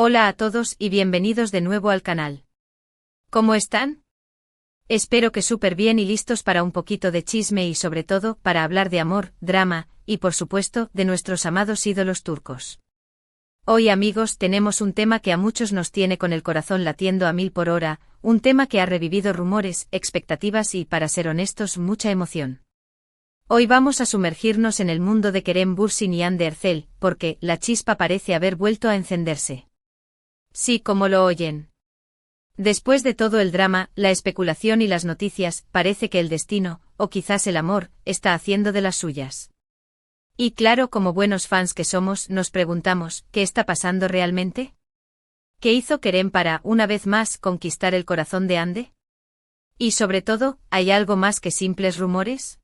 Hola a todos y bienvenidos de nuevo al canal. ¿Cómo están? Espero que súper bien y listos para un poquito de chisme y sobre todo para hablar de amor, drama y por supuesto de nuestros amados ídolos turcos. Hoy amigos tenemos un tema que a muchos nos tiene con el corazón latiendo a 1000 por hora, un tema que ha revivido rumores, expectativas y, para ser honestos, mucha emoción. Hoy vamos a sumergirnos en el mundo de Kerem Bürsin y Hande Erçel, porque la chispa parece haber vuelto a encenderse. Sí, como lo oyen. Después de todo el drama, la especulación y las noticias, parece que el destino, o quizás el amor, está haciendo de las suyas. Y claro, como buenos fans que somos, nos preguntamos, ¿qué está pasando realmente? ¿Qué hizo Kerem para, una vez más, conquistar el corazón de Hande? Y sobre todo, ¿hay algo más que simples rumores?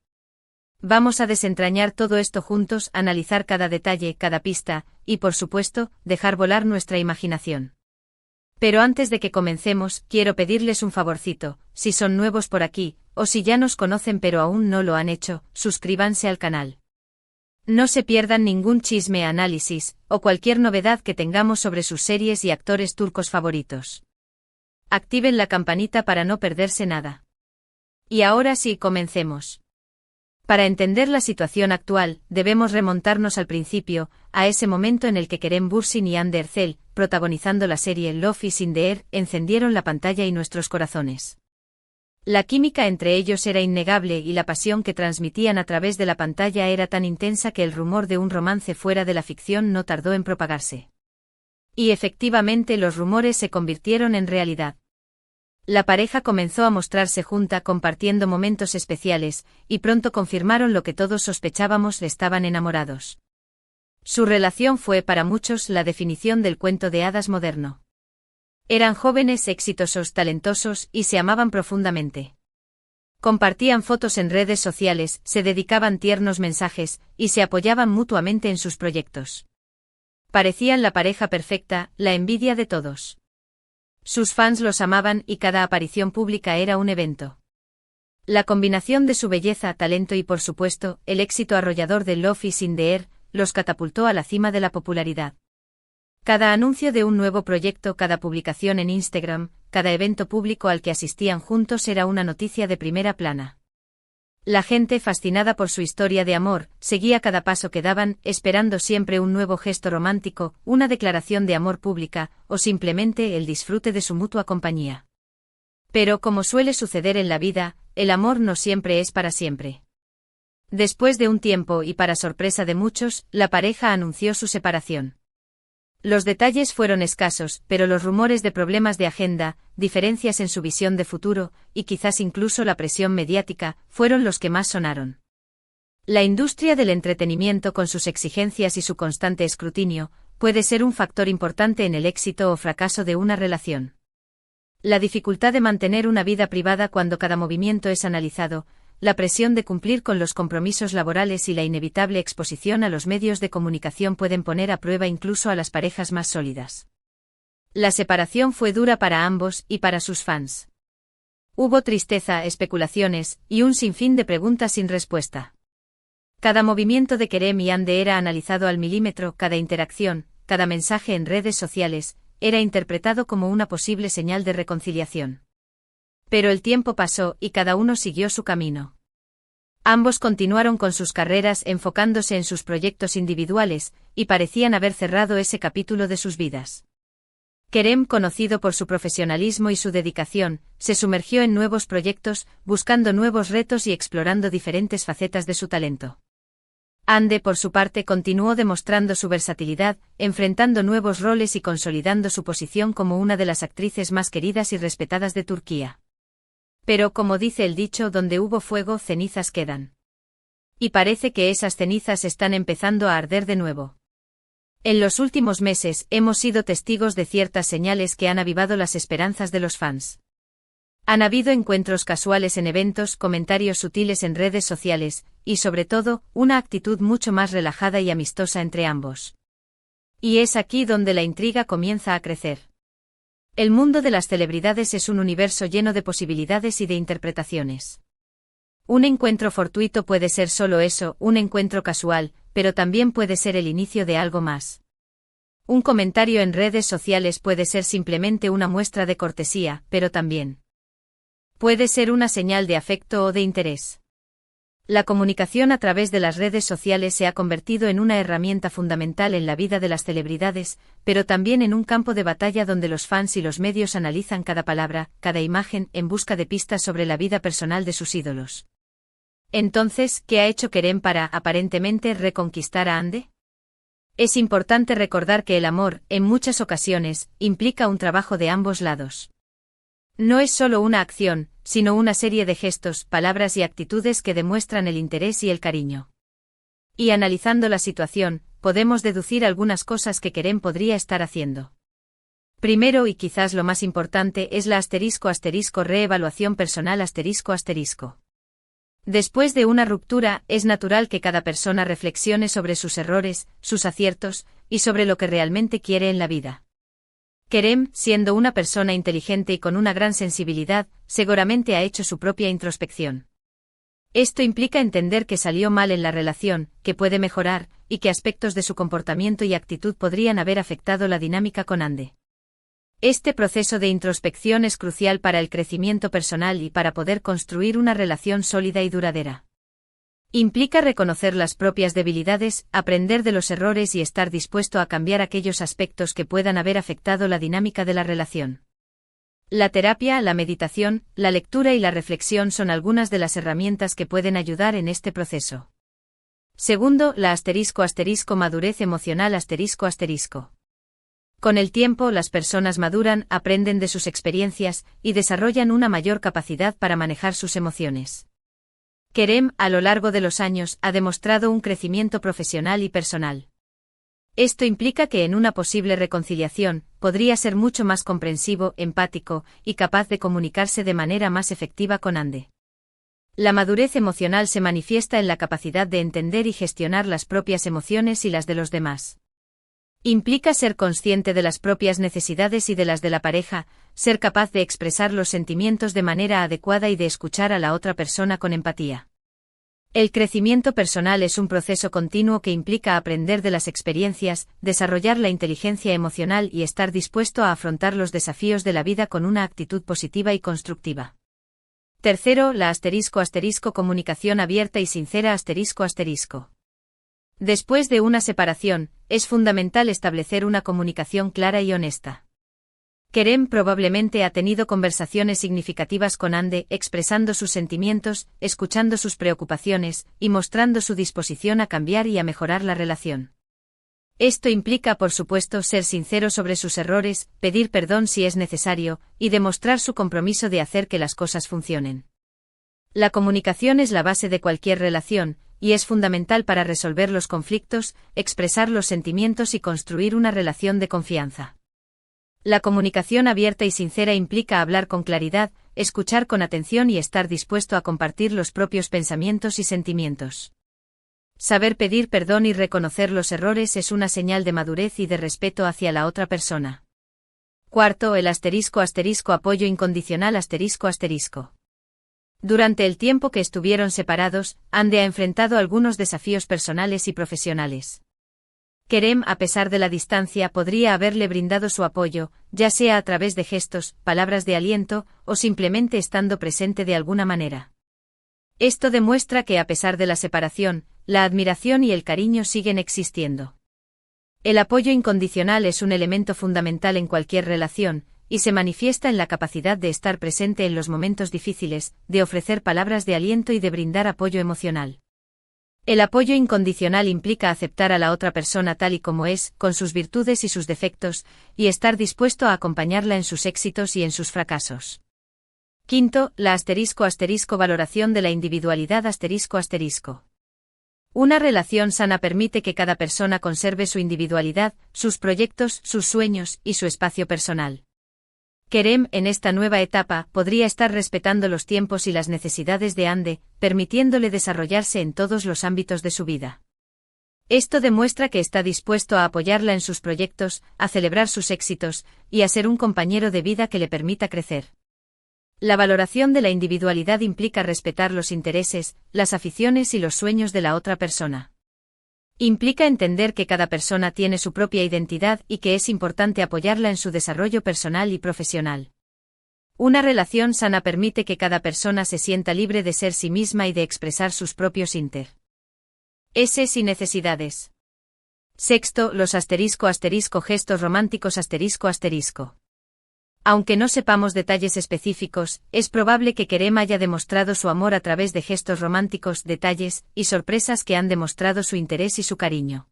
Vamos a desentrañar todo esto juntos, analizar cada detalle, cada pista, y por supuesto, dejar volar nuestra imaginación. Pero antes de que comencemos, quiero pedirles un favorcito, si son nuevos por aquí, o si ya nos conocen pero aún no lo han hecho, suscríbanse al canal. No se pierdan ningún chisme, análisis, o cualquier novedad que tengamos sobre sus series y actores turcos favoritos. Activen la campanita para no perderse nada. Y ahora sí, comencemos. Para entender la situación actual, debemos remontarnos al principio, a ese momento en el que Kerem Bürsin y Hande Erçel, protagonizando la serie Love is in the Air, encendieron la pantalla y nuestros corazones. La química entre ellos era innegable y la pasión que transmitían a través de la pantalla era tan intensa que el rumor de un romance fuera de la ficción no tardó en propagarse. Y efectivamente los rumores se convirtieron en realidad. La pareja comenzó a mostrarse junta compartiendo momentos especiales, y pronto confirmaron lo que todos sospechábamos: estaban enamorados. Su relación fue para muchos la definición del cuento de hadas moderno. Eran jóvenes, exitosos, talentosos y se amaban profundamente. Compartían fotos en redes sociales, se dedicaban tiernos mensajes y se apoyaban mutuamente en sus proyectos. Parecían la pareja perfecta, la envidia de todos. Sus fans los amaban y cada aparición pública era un evento. La combinación de su belleza, talento y por supuesto, el éxito arrollador de Love is in the Air, los catapultó a la cima de la popularidad. Cada anuncio de un nuevo proyecto, cada publicación en Instagram, cada evento público al que asistían juntos era una noticia de primera plana. La gente, fascinada por su historia de amor, seguía cada paso que daban, esperando siempre un nuevo gesto romántico, una declaración de amor pública, o simplemente el disfrute de su mutua compañía. Pero como suele suceder en la vida, el amor no siempre es para siempre. Después de un tiempo y para sorpresa de muchos, la pareja anunció su separación. Los detalles fueron escasos, pero los rumores de problemas de agenda, diferencias en su visión de futuro, y quizás incluso la presión mediática, fueron los que más sonaron. La industria del entretenimiento, con sus exigencias y su constante escrutinio, puede ser un factor importante en el éxito o fracaso de una relación. La dificultad de mantener una vida privada cuando cada movimiento es analizado, la presión de cumplir con los compromisos laborales y la inevitable exposición a los medios de comunicación pueden poner a prueba incluso a las parejas más sólidas. La separación fue dura para ambos y para sus fans. Hubo tristeza, especulaciones y un sinfín de preguntas sin respuesta. Cada movimiento de Kerem y Hande era analizado al milímetro, cada interacción, cada mensaje en redes sociales, era interpretado como una posible señal de reconciliación. Pero el tiempo pasó y cada uno siguió su camino. Ambos continuaron con sus carreras enfocándose en sus proyectos individuales, y parecían haber cerrado ese capítulo de sus vidas. Kerem, conocido por su profesionalismo y su dedicación, se sumergió en nuevos proyectos, buscando nuevos retos y explorando diferentes facetas de su talento. Hande, por su parte, continuó demostrando su versatilidad, enfrentando nuevos roles y consolidando su posición como una de las actrices más queridas y respetadas de Turquía. Pero como dice el dicho, donde hubo fuego, cenizas quedan. Y parece que esas cenizas están empezando a arder de nuevo. En los últimos meses hemos sido testigos de ciertas señales que han avivado las esperanzas de los fans. Han habido encuentros casuales en eventos, comentarios sutiles en redes sociales, y sobre todo, una actitud mucho más relajada y amistosa entre ambos. Y es aquí donde la intriga comienza a crecer. El mundo de las celebridades es un universo lleno de posibilidades y de interpretaciones. Un encuentro fortuito puede ser solo eso, un encuentro casual, pero también puede ser el inicio de algo más. Un comentario en redes sociales puede ser simplemente una muestra de cortesía, pero también puede ser una señal de afecto o de interés. La comunicación a través de las redes sociales se ha convertido en una herramienta fundamental en la vida de las celebridades, pero también en un campo de batalla donde los fans y los medios analizan cada palabra, cada imagen, en busca de pistas sobre la vida personal de sus ídolos. Entonces, ¿qué ha hecho Kerem para, aparentemente, reconquistar a Hande? Es importante recordar que el amor, en muchas ocasiones, implica un trabajo de ambos lados. No es solo una acción, sino una serie de gestos, palabras y actitudes que demuestran el interés y el cariño. Y analizando la situación, podemos deducir algunas cosas que Kerem podría estar haciendo. Primero y quizás lo más importante es la reevaluación personal ***. Después de una ruptura, es natural que cada persona reflexione sobre sus errores, sus aciertos, y sobre lo que realmente quiere en la vida. Kerem, siendo una persona inteligente y con una gran sensibilidad, seguramente ha hecho su propia introspección. Esto implica entender que salió mal en la relación, que puede mejorar, y que aspectos de su comportamiento y actitud podrían haber afectado la dinámica con Hande. Este proceso de introspección es crucial para el crecimiento personal y para poder construir una relación sólida y duradera. Implica reconocer las propias debilidades, aprender de los errores y estar dispuesto a cambiar aquellos aspectos que puedan haber afectado la dinámica de la relación. La terapia, la meditación, la lectura y la reflexión son algunas de las herramientas que pueden ayudar en este proceso. Segundo, la madurez emocional ***. Con el tiempo, las personas maduran, aprenden de sus experiencias, y desarrollan una mayor capacidad para manejar sus emociones. Kerem, a lo largo de los años, ha demostrado un crecimiento profesional y personal. Esto implica que en una posible reconciliación, podría ser mucho más comprensivo, empático, y capaz de comunicarse de manera más efectiva con Hande. La madurez emocional se manifiesta en la capacidad de entender y gestionar las propias emociones y las de los demás. Implica ser consciente de las propias necesidades y de las de la pareja, ser capaz de expresar los sentimientos de manera adecuada y de escuchar a la otra persona con empatía. El crecimiento personal es un proceso continuo que implica aprender de las experiencias, desarrollar la inteligencia emocional y estar dispuesto a afrontar los desafíos de la vida con una actitud positiva y constructiva. Tercero, la comunicación abierta y sincera ***. Después de una separación, es fundamental establecer una comunicación clara y honesta. Kerem probablemente ha tenido conversaciones significativas con Hande, expresando sus sentimientos, escuchando sus preocupaciones, y mostrando su disposición a cambiar y a mejorar la relación. Esto implica, por supuesto, ser sincero sobre sus errores, pedir perdón si es necesario, y demostrar su compromiso de hacer que las cosas funcionen. La comunicación es la base de cualquier relación, y es fundamental para resolver los conflictos, expresar los sentimientos y construir una relación de confianza. La comunicación abierta y sincera implica hablar con claridad, escuchar con atención y estar dispuesto a compartir los propios pensamientos y sentimientos. Saber pedir perdón y reconocer los errores es una señal de madurez y de respeto hacia la otra persona. Cuarto, el apoyo incondicional ***. Durante el tiempo que estuvieron separados, Hande ha enfrentado algunos desafíos personales y profesionales. Kerem, a pesar de la distancia, podría haberle brindado su apoyo, ya sea a través de gestos, palabras de aliento, o simplemente estando presente de alguna manera. Esto demuestra que a pesar de la separación, la admiración y el cariño siguen existiendo. El apoyo incondicional es un elemento fundamental en cualquier relación, y se manifiesta en la capacidad de estar presente en los momentos difíciles, de ofrecer palabras de aliento y de brindar apoyo emocional. El apoyo incondicional implica aceptar a la otra persona tal y como es, con sus virtudes y sus defectos, y estar dispuesto a acompañarla en sus éxitos y en sus fracasos. Quinto, la valoración de la individualidad ***. Una relación sana permite que cada persona conserve su individualidad, sus proyectos, sus sueños y su espacio personal. Kerem, en esta nueva etapa, podría estar respetando los tiempos y las necesidades de Hande, permitiéndole desarrollarse en todos los ámbitos de su vida. Esto demuestra que está dispuesto a apoyarla en sus proyectos, a celebrar sus éxitos, y a ser un compañero de vida que le permita crecer. La valoración de la individualidad implica respetar los intereses, las aficiones y los sueños de la otra persona. Implica entender que cada persona tiene su propia identidad y que es importante apoyarla en su desarrollo personal y profesional. Una relación sana permite que cada persona se sienta libre de ser sí misma y de expresar sus propios intereses y necesidades. Sexto, los gestos románticos ***. Aunque no sepamos detalles específicos, es probable que Kerem haya demostrado su amor a través de gestos románticos, detalles y sorpresas que han demostrado su interés y su cariño.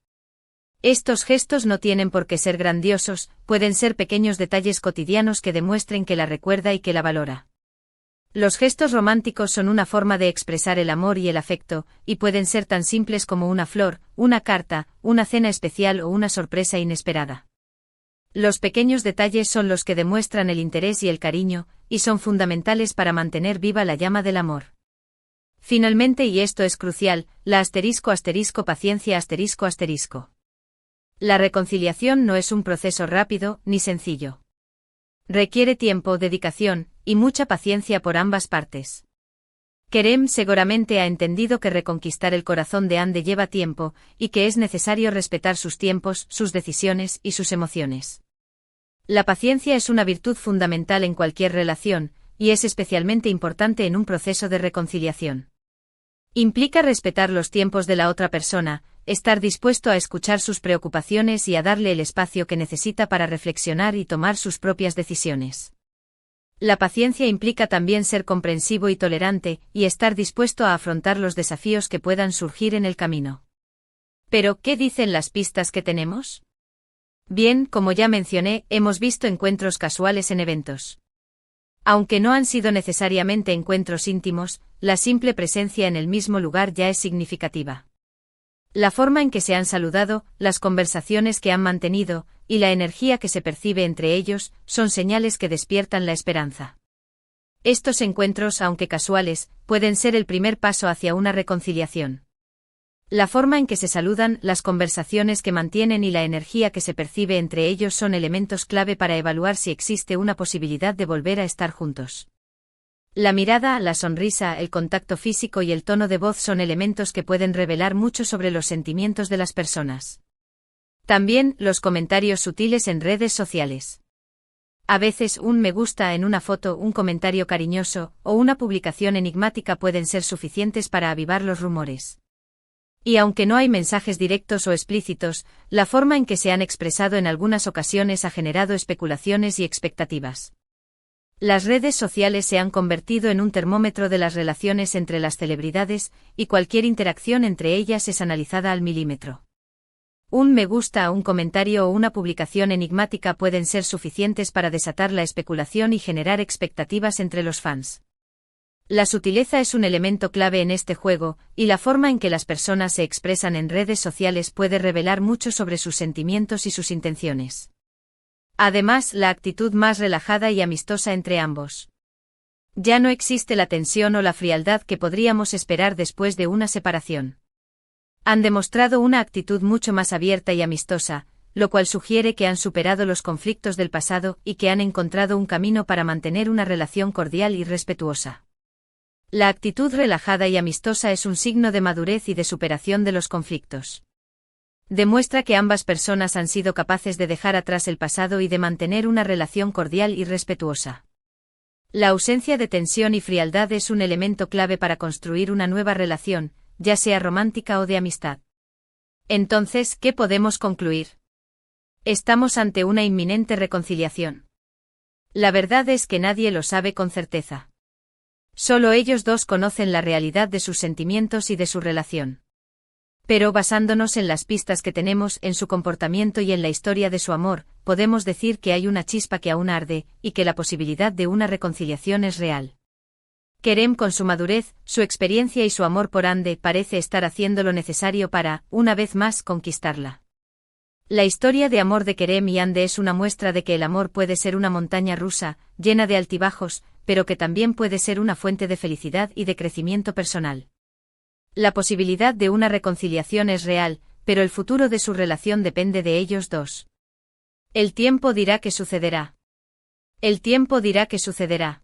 Estos gestos no tienen por qué ser grandiosos, pueden ser pequeños detalles cotidianos que demuestren que la recuerda y que la valora. Los gestos románticos son una forma de expresar el amor y el afecto, y pueden ser tan simples como una flor, una carta, una cena especial o una sorpresa inesperada. Los pequeños detalles son los que demuestran el interés y el cariño, y son fundamentales para mantener viva la llama del amor. Finalmente, y esto es crucial, la paciencia ***. La reconciliación no es un proceso rápido ni sencillo. Requiere tiempo, dedicación y mucha paciencia por ambas partes. Kerem seguramente ha entendido que reconquistar el corazón de Ande lleva tiempo, y que es necesario respetar sus tiempos, sus decisiones y sus emociones. La paciencia es una virtud fundamental en cualquier relación, y es especialmente importante en un proceso de reconciliación. Implica respetar los tiempos de la otra persona, estar dispuesto a escuchar sus preocupaciones y a darle el espacio que necesita para reflexionar y tomar sus propias decisiones. La paciencia implica también ser comprensivo y tolerante, y estar dispuesto a afrontar los desafíos que puedan surgir en el camino. Pero, ¿qué dicen las pistas que tenemos? Bien, como ya mencioné, hemos visto encuentros casuales en eventos. Aunque no han sido necesariamente encuentros íntimos, la simple presencia en el mismo lugar ya es significativa. La forma en que se han saludado, las conversaciones que han mantenido, y la energía que se percibe entre ellos, son señales que despiertan la esperanza. Estos encuentros, aunque casuales, pueden ser el primer paso hacia una reconciliación. La forma en que se saludan, las conversaciones que mantienen y la energía que se percibe entre ellos son elementos clave para evaluar si existe una posibilidad de volver a estar juntos. La mirada, la sonrisa, el contacto físico y el tono de voz son elementos que pueden revelar mucho sobre los sentimientos de las personas. También, los comentarios sutiles en redes sociales. A veces un me gusta en una foto, un comentario cariñoso, o una publicación enigmática pueden ser suficientes para avivar los rumores. Y aunque no hay mensajes directos o explícitos, la forma en que se han expresado en algunas ocasiones ha generado especulaciones y expectativas. Las redes sociales se han convertido en un termómetro de las relaciones entre las celebridades, y cualquier interacción entre ellas es analizada al milímetro. Un me gusta, un comentario o una publicación enigmática pueden ser suficientes para desatar la especulación y generar expectativas entre los fans. La sutileza es un elemento clave en este juego, y la forma en que las personas se expresan en redes sociales puede revelar mucho sobre sus sentimientos y sus intenciones. Además, la actitud más relajada y amistosa entre ambos. Ya no existe la tensión o la frialdad que podríamos esperar después de una separación. Han demostrado una actitud mucho más abierta y amistosa, lo cual sugiere que han superado los conflictos del pasado y que han encontrado un camino para mantener una relación cordial y respetuosa. La actitud relajada y amistosa es un signo de madurez y de superación de los conflictos. Demuestra que ambas personas han sido capaces de dejar atrás el pasado y de mantener una relación cordial y respetuosa. La ausencia de tensión y frialdad es un elemento clave para construir una nueva relación, ya sea romántica o de amistad. Entonces, ¿qué podemos concluir? Estamos ante una inminente reconciliación. La verdad es que nadie lo sabe con certeza. Solo ellos dos conocen la realidad de sus sentimientos y de su relación. Pero basándonos en las pistas que tenemos, en su comportamiento y en la historia de su amor, podemos decir que hay una chispa que aún arde, y que la posibilidad de una reconciliación es real. Kerem, con su madurez, su experiencia y su amor por Ande, parece estar haciendo lo necesario para, una vez más, conquistarla. La historia de amor de Kerem y Ande es una muestra de que el amor puede ser una montaña rusa, llena de altibajos, pero que también puede ser una fuente de felicidad y de crecimiento personal. La posibilidad de una reconciliación es real, pero el futuro de su relación depende de ellos dos. El tiempo dirá qué sucederá. El tiempo dirá qué sucederá.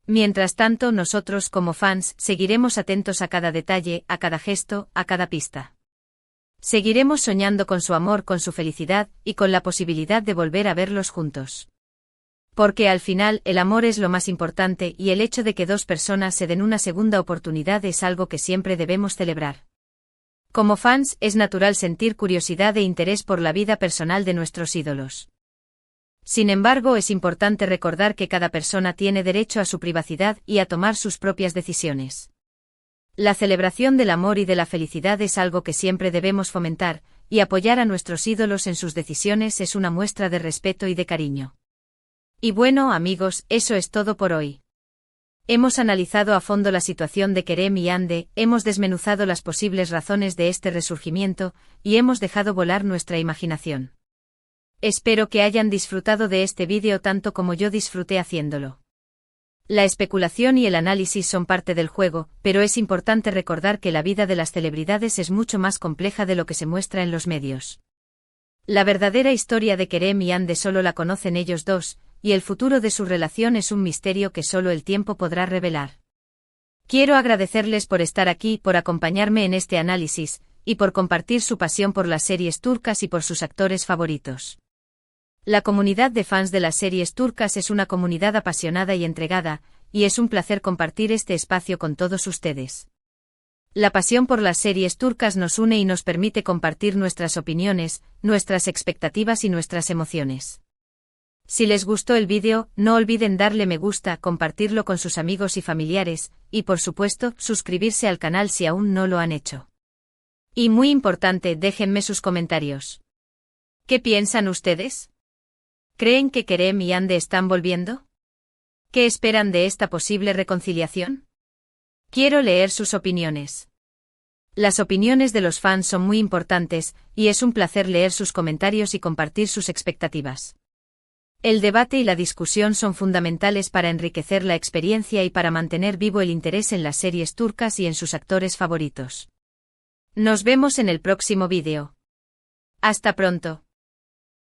Mientras tanto, nosotros como fans seguiremos atentos a cada detalle, a cada gesto, a cada pista. Seguiremos soñando con su amor, con su felicidad, y con la posibilidad de volver a verlos juntos. Porque al final, el amor es lo más importante y el hecho de que dos personas se den una segunda oportunidad es algo que siempre debemos celebrar. Como fans, es natural sentir curiosidad e interés por la vida personal de nuestros ídolos. Sin embargo, es importante recordar que cada persona tiene derecho a su privacidad y a tomar sus propias decisiones. La celebración del amor y de la felicidad es algo que siempre debemos fomentar, y apoyar a nuestros ídolos en sus decisiones es una muestra de respeto y de cariño. Y bueno, amigos, eso es todo por hoy. Hemos analizado a fondo la situación de Kerem y Hande, hemos desmenuzado las posibles razones de este resurgimiento, y hemos dejado volar nuestra imaginación. Espero que hayan disfrutado de este vídeo tanto como yo disfruté haciéndolo. La especulación y el análisis son parte del juego, pero es importante recordar que la vida de las celebridades es mucho más compleja de lo que se muestra en los medios. La verdadera historia de Kerem y Hande solo la conocen ellos dos, y el futuro de su relación es un misterio que solo el tiempo podrá revelar. Quiero agradecerles por estar aquí, por acompañarme en este análisis, y por compartir su pasión por las series turcas y por sus actores favoritos. La comunidad de fans de las series turcas es una comunidad apasionada y entregada, y es un placer compartir este espacio con todos ustedes. La pasión por las series turcas nos une y nos permite compartir nuestras opiniones, nuestras expectativas y nuestras emociones. Si les gustó el vídeo, no olviden darle me gusta, compartirlo con sus amigos y familiares, y por supuesto, suscribirse al canal si aún no lo han hecho. Y muy importante, déjenme sus comentarios. ¿Qué piensan ustedes? ¿Creen que Kerem y Hande están volviendo? ¿Qué esperan de esta posible reconciliación? Quiero leer sus opiniones. Las opiniones de los fans son muy importantes, y es un placer leer sus comentarios y compartir sus expectativas. El debate y la discusión son fundamentales para enriquecer la experiencia y para mantener vivo el interés en las series turcas y en sus actores favoritos. Nos vemos en el próximo vídeo. Hasta pronto.